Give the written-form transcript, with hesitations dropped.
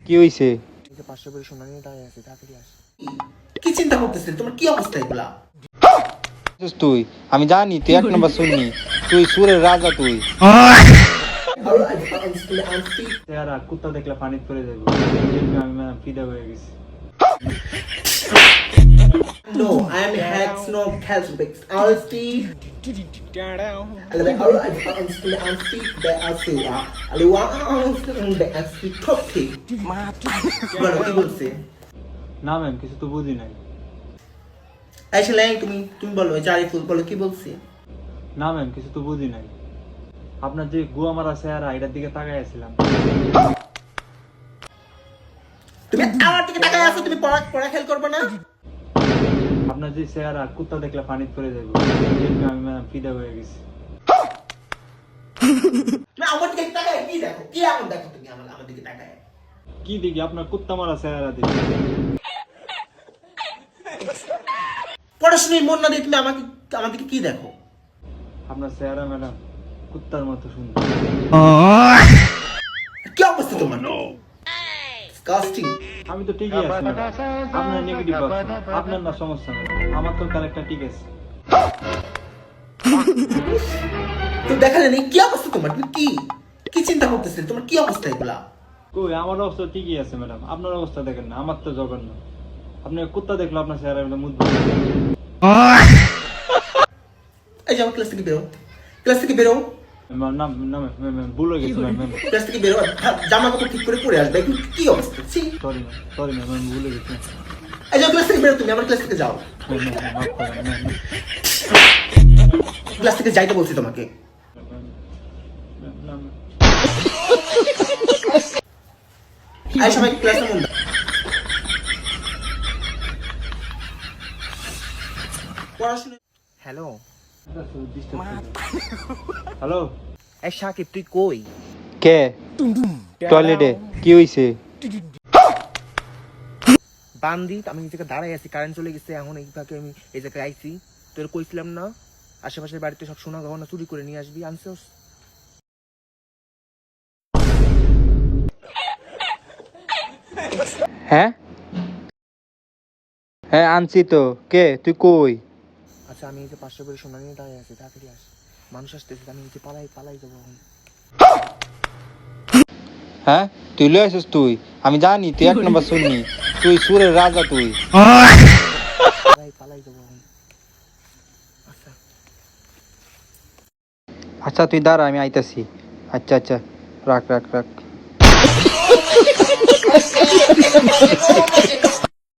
কি হইছে? কি চিন্তা করতেছিস? তোমার কি অবস্থা এগুলা? তুই আমি জানি তুই এক নম্বর শুননি, তুই সুরের রাজা তুই। কুত্তা দেখলে পানি পড়ে যাবে, আমি ফিদা হয়ে গেছি। No, I am Hex, no Calcibix. Honesty. না ম্যাম, কিছু তো বুঝি নাই। তুমি বলো, জারিফুল বলো কি বলছি? না ম্যাম, কিছু তো বুঝি নাই। আপনার যে গুয়া মারা চেহারা, এটার দিকে তাকাইছিলাম। তুমি আমার দিকে তাকায় আছো, তুমি পড়া খেয়াল করবে না? আপনার যে চেহারা, কুত্তা দেখলে পানি পড়ে যাবে, আমি ফিদা হয়ে গেছি। তুমি আমার দিকে তাকায় কি দেখো? কি এমন দেখো তুমি আমার দিকে তাকায়? কি দেখি? আপনার কুত্তা মারা চেহারা দেখি। পড়াশোনায় মন না দিয়ে তুমি আমার দিকে কি দেখো? আপনার চেহারা ম্যাডাম কুত্তার মতো সুন্দর। কি অবস্থা তোমার? ডিসকাস্টিং। আমি তো ঠিকই আছি ম্যাডাম, আপনার নেগেটিভ আপনার না সমস্যা নেই, আমার তো ক্যারেক্টার ঠিক আছে। তো দেখা যায় কি অবস্থা তোমার? তুমি কি চিন্তা করতেছিলে? তোমার কি অবস্থা এগুলা? কই, আমার অবস্থা ঠিকই আছে ম্যাডাম, আপনার অবস্থা দেখেন না, আমার তো জঘন্য। আপনি কুত্তা দেখলো আপনার চেহারা মুখ। এই যে আমার ক্লাস থেকে বেরো। ভুল হয়ে গেছে ম্যাম। ক্লাস থেকে বেরো, জামা কাপড় ঠিক করে পরে আসবে। কি অবস্থা? সরি ম্যাম, ভুল হয়ে গেছে। এই যে ক্লাস থেকে বেরো, তুমি আমার ক্লাস থেকে যাও। ক্লাস থেকে যাইতে বলছি তোমাকে। এই সবাই ক্লাসে মন দাও। পড়াশোনা। হ্যালো হ্যালো, এই সাকিব, তুই কই? কে? টয়লেটে। কি হইছে? বান্দি, আমি এই জায়গায় দাঁড়াই আছি, কারেন্ট চলে গেছে। এখন এই ফাঁকে আমি এই জায়গায় আইছি। তোর কইছিলাম না আশেপাশের বাড়িতে সব সোনা গহনা চুরি করে নিয়ে আসবি, আনছস? হ্যাঁ হ্যাঁ, আনছি তো। কে? তুই কই? আচ্ছা, আমি এই যে 500 করে সোনা নিয়ে দাঁড়াই আছি, তাড়াতাড়ি আস। মানুষ আসতেছে, আমি এই যে পালাই যাবো এখন। হ্যাঁ, তুই লয়ে আসিস তুই। আমি জানি তুই এক নম্বর শুননি, তুই সুরের রাজা তুই। পালাই যাবো এখন। আচ্ছা আচ্ছা তুই দাঁড়া, আমি আইতাছি। আচ্ছা রাখ।